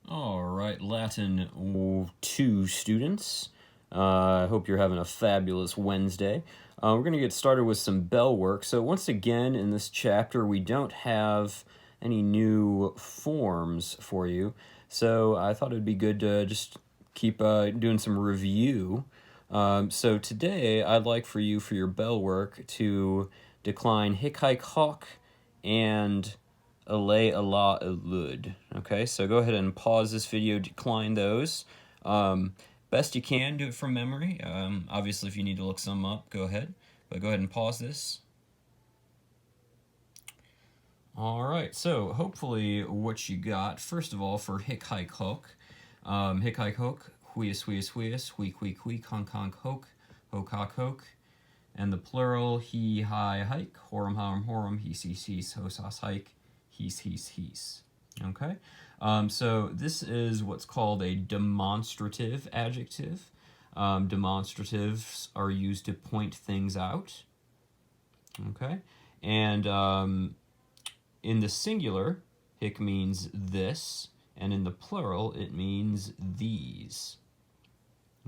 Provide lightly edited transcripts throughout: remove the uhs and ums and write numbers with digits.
All right, Latin 2 students. I hope you're having a fabulous Wednesday. We're going to get started with some bell work. So once again, in this chapter, we don't have any new forms for you. So I thought it'd be good to just keep doing some review. So today, I'd like for you, for your bell work, to decline hic, hike, hawk, and Alay, Allah, Elud. Okay, so go ahead and pause this video, decline those. Best you can, do it from memory. Obviously, if you need to look some up, go ahead. But go ahead and pause this. All right, so hopefully what you got, first of all, for hic, hike, hook. Hic, hike, hook, huius, huius, huius, huik, huik, huik, honk, honk, hoke, hoke, hock, hoke. And the plural, he, hi, hike, horum, horum, horum, hees, hees, hees, hos, hos, hike, hees, hees, hees. Okay, so this is what's called a demonstrative adjective. Demonstratives are used to point things out. Okay, and in the singular, hic means this, and in the plural, it means these.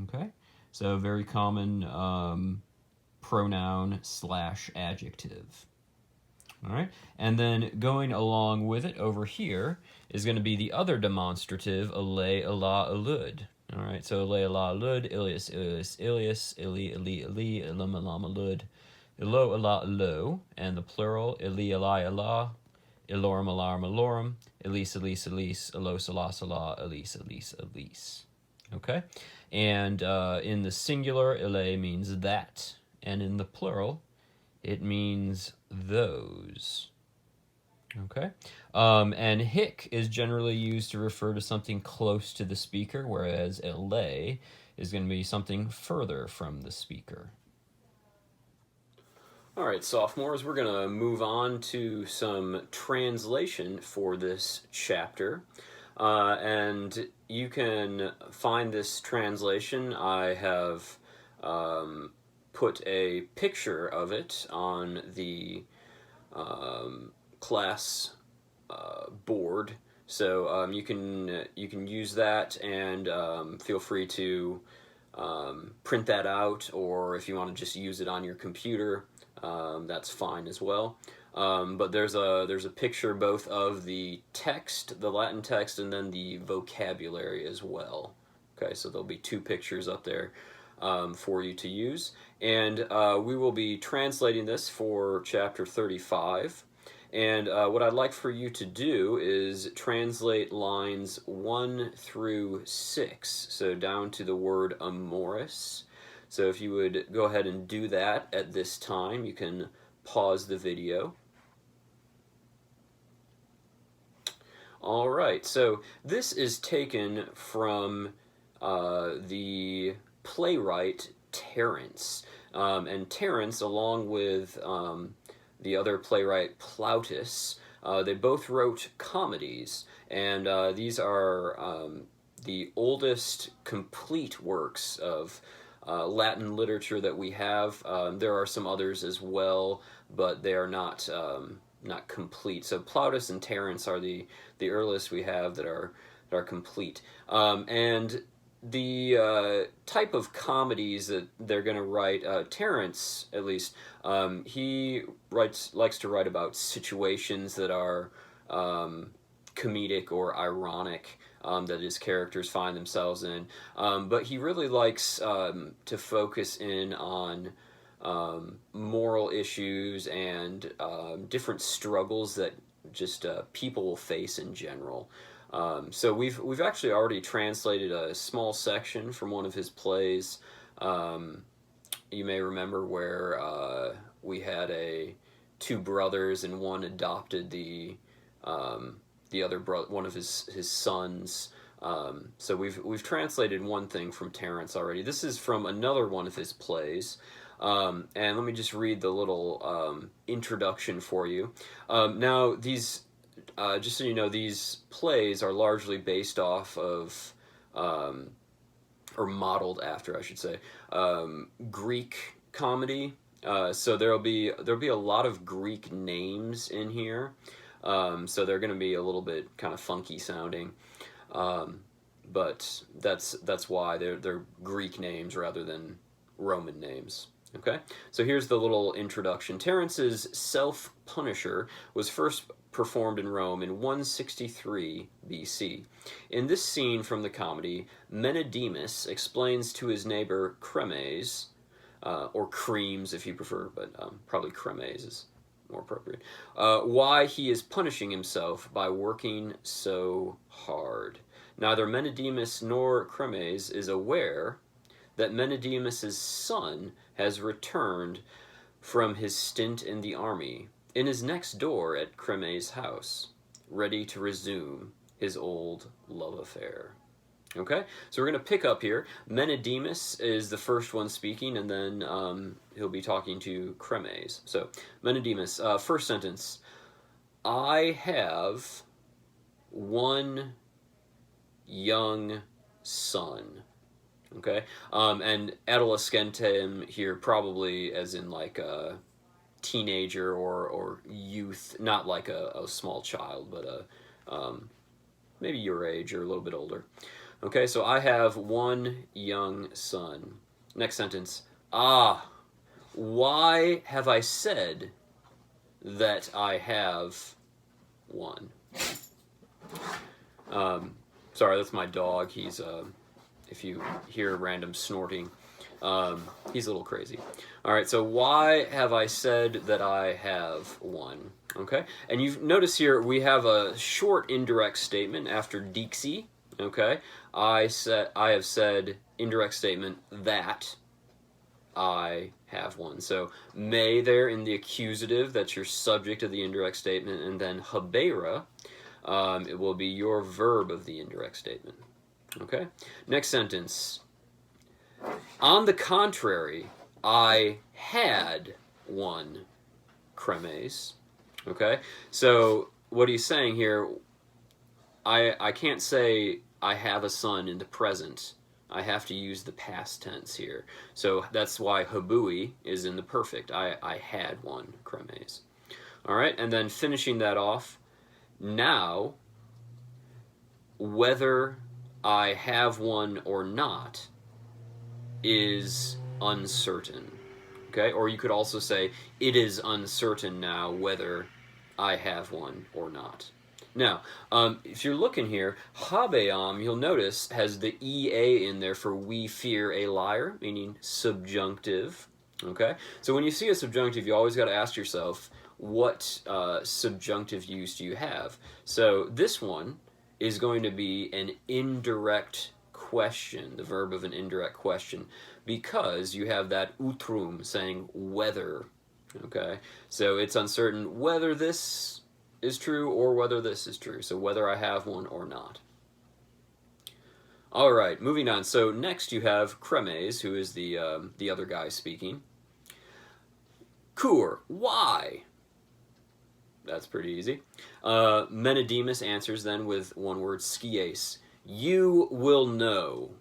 Okay, so very common pronoun / adjective. All right, and then going along with it over here is going to be the other demonstrative, alay, Allah, alud. All right, so alay, Allah, alud, ilias, ilias, ilias, ili, ili, ili, ilam, ilam, alud, ilo, Allah, ilo, and the plural, ili, ali, Allah, ilorum, alarum, alorum, elise, elise, elise, elos, elas, ala, elise, elise, elise. Okay, and in the singular, ile means that, and in the plural, it means those. Okay, and hic is generally used to refer to something close to the speaker, whereas ele is going to be something further from the speaker. All right, sophomores, we're going to move on to some translation for this chapter. And you can find this translation. I have put a picture of it on the class board, so you can use that, and feel free to print that out, or if you want to just use it on your computer, that's fine as well. But there's a picture both of the text, the Latin text, and then the vocabulary as well. Okay, so there'll be two pictures up there for you to use. And we will be translating this for chapter 35. And what I'd like for you to do is translate lines 1 through 6, so down to the word amoris. So if you would go ahead and do that at this time, you can pause the video. All right, so this is taken from the playwright Terence. And Terence, along with the other playwright Plautus, they both wrote comedies, and these are the oldest complete works of Latin literature that we have. There are some others as well, but they are not complete. So Plautus and Terence are the earliest we have that are complete. And the type of comedies that they're going to write, Terence at least, he likes to write about situations that are comedic or ironic, that his characters find themselves in. But he really likes to focus in on moral issues and different struggles that just people will face in general. So we've actually already translated a small section from one of his plays. You may remember where we had two brothers, and one adopted the other one of his sons. So we've translated one thing from Terence already. This is from another one of his plays. And let me just read the little introduction for you. Now, these, just so you know, these plays are largely based off of, or modeled after, I should say, Greek comedy. So there'll be a lot of Greek names in here. So they're going to be a little bit kind of funky sounding. But that's why they're Greek names rather than Roman names. Okay, so here's the little introduction. Terence's Self-Punisher was first performed in Rome in 163 BC. In this scene from the comedy, Menedemus explains to his neighbor Cremes, or Creams if you prefer, but probably Cremes is more appropriate, why he is punishing himself by working so hard. Neither Menedemus nor Cremes is aware that Menedemus's son has returned from his stint in the army and is next door at Cremes' house, ready to resume his old love affair. Okay, so we're going to pick up here. Menedemus is the first one speaking, and then he'll be talking to Cremes. So, Menedemus, first sentence. I have one young son. Okay, and adolescentem here probably as in like a teenager or youth, not like a small child, but maybe your age or a little bit older. Okay, so I have one young son. Next sentence. Ah, why have I said that I have one? Sorry, that's my dog. He's, if you hear random snorting, he's a little crazy. All right, so why have I said that I have one? Okay, and you've noticed here we have a short indirect statement after Dixie. Okay, I have said indirect statement that I have one. So may there in the accusative, that's your subject of the indirect statement, and then habera, it will be your verb of the indirect statement. Okay, next sentence. On the contrary, I had one Cremes. Okay, so what he's saying here, I can't say I have a son in the present. I have to use the past tense here. So that's why habui is in the perfect. I had one Cremes. All right, and then finishing that off, now, whether I have one or not is uncertain. Okay, or you could also say it is uncertain now whether I have one or not. Now, if you're looking here, habeam, you'll notice, has the ea in there for we fear a liar, meaning subjunctive. Okay, so when you see a subjunctive, you always got to ask yourself, what subjunctive use do you have? So this one is going to be an indirect question, the verb of an indirect question, because you have that utrum saying whether. Okay, so it's uncertain whether this is true or whether this is true. So whether I have one or not. All right, moving on. So next you have Cremes, who is the other guy speaking. Kur, why? That's pretty easy. Menedemus answers then with one word, skies. You will know.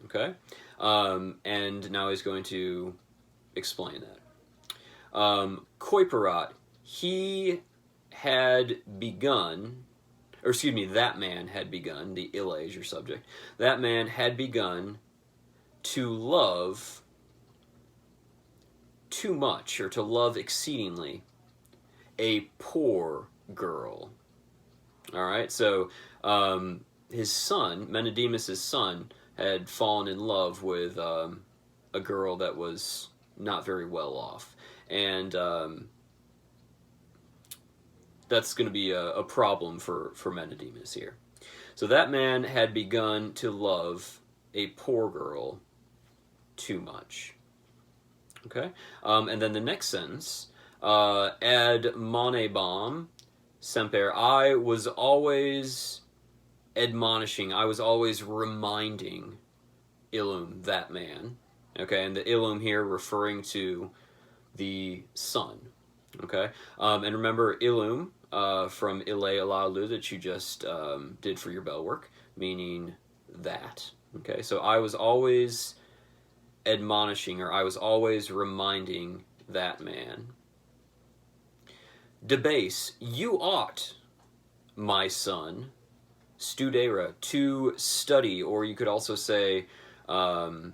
Okay? And now he's going to explain that. Koiperat, he had begun, or excuse me, that man had begun, the ille is your subject, that man had begun to love too much, or to love exceedingly, a poor girl. All right, so his son, Menedemus' son, had fallen in love with a girl that was not very well off. And that's going to be a problem for Menedemus here. So that man had begun to love a poor girl too much. Okay? And then the next sentence, ad monebam semper, I was always admonishing, I was always reminding illum, that man. Okay, and the illum here referring to the son. Okay, and remember illum from ille alalu that you just did for your bell work, meaning that. Okay, so I was always admonishing, or I was always reminding that man. Debase, you ought, my son, studere, to study, or you could also say to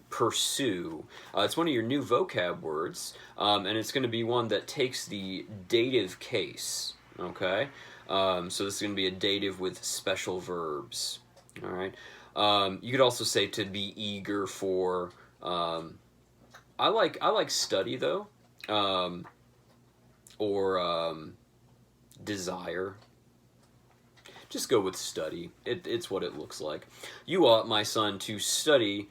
pursue. It's one of your new vocab words, and it's going to be one that takes the dative case. Okay, so this is going to be a dative with special verbs. All right. You could also say to be eager for. I like study though, or desire. Just go with study. It's what it looks like. You ought, my son, to study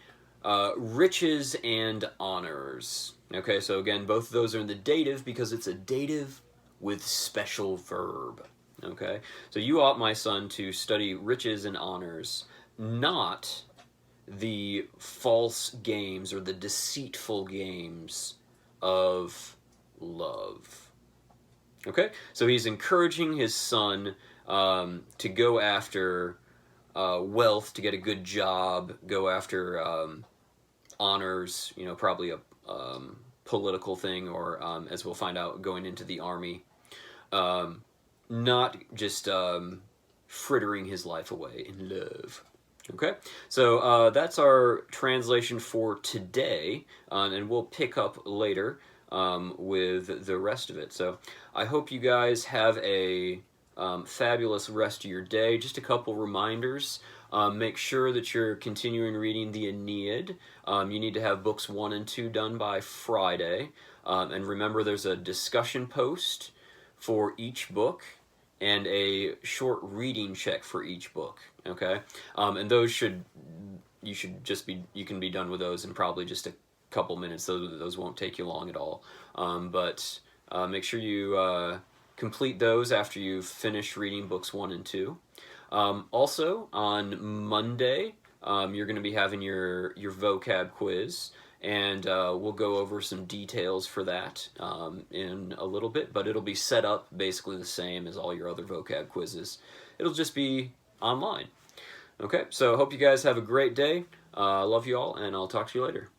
riches and honors. Okay, so again, both of those are in the dative because it's a dative with special verb. Okay, so you ought, my son, to study riches and honors, not the false games or the deceitful games of love. Okay, so he's encouraging his son to go after wealth, to get a good job, go after honors, probably a political thing, or as we'll find out, going into the army. Not just frittering his life away in love. Okay, so that's our translation for today, and we'll pick up later with the rest of it. So I hope you guys have a fabulous rest of your day. Just a couple reminders. Make sure that you're continuing reading the Aeneid. You need to have books 1 and 2 done by Friday. And remember, there's a discussion post for each book and a short reading check for each book. Okay, and those you can be done with those in probably just a couple minutes. Those won't take you long at all. But make sure you complete those after you've finished reading books 1 and 2. Also, on Monday, you're going to be having your vocab quiz, and we'll go over some details for that in a little bit, but it'll be set up basically the same as all your other vocab quizzes. It'll just be online. Okay, so hope you guys have a great day. Love you all, and I'll talk to you later.